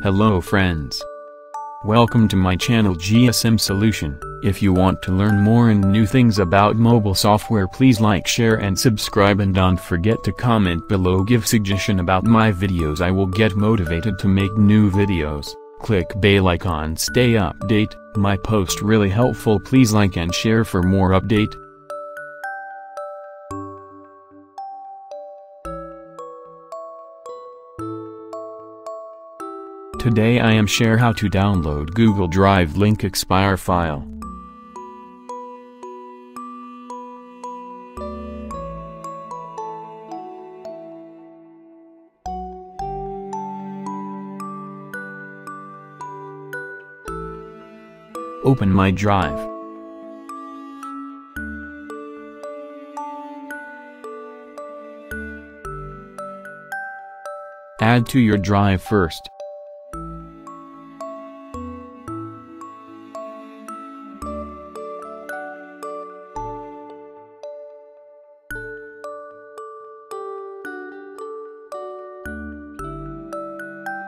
Hello friends. Welcome to my channel GSM Solution. If you want to learn more and new things about mobile software, please like, share and subscribe, and don't forget to comment below. Give suggestion about my videos. I will get motivated to make new videos. Click bell icon, stay update. My post really helpful. Please like and share for more update. Today I am share how to download Google Drive link Expire file. Open my drive. Add to your drive first.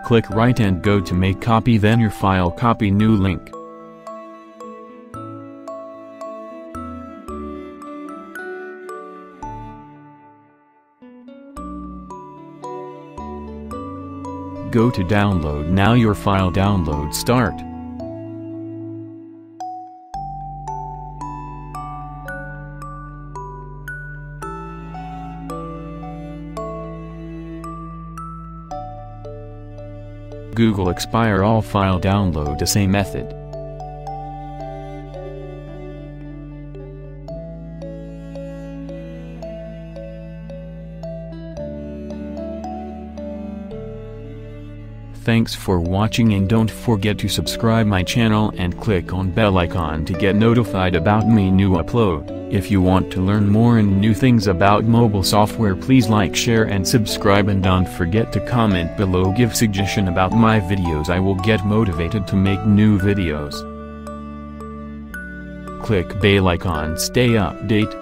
Click right and go to make copy, then your file, copy new link. Go to download. Now your file download start. Google Expire all file download the same method. Thanks for watching, and don't forget to subscribe my channel and click on bell icon to get notified about me new upload. If you want to learn more and new things about mobile software, please like, share and subscribe, and don't forget to comment below. Give suggestion about my videos. I will get motivated to make new videos. Click bell icon, stay update.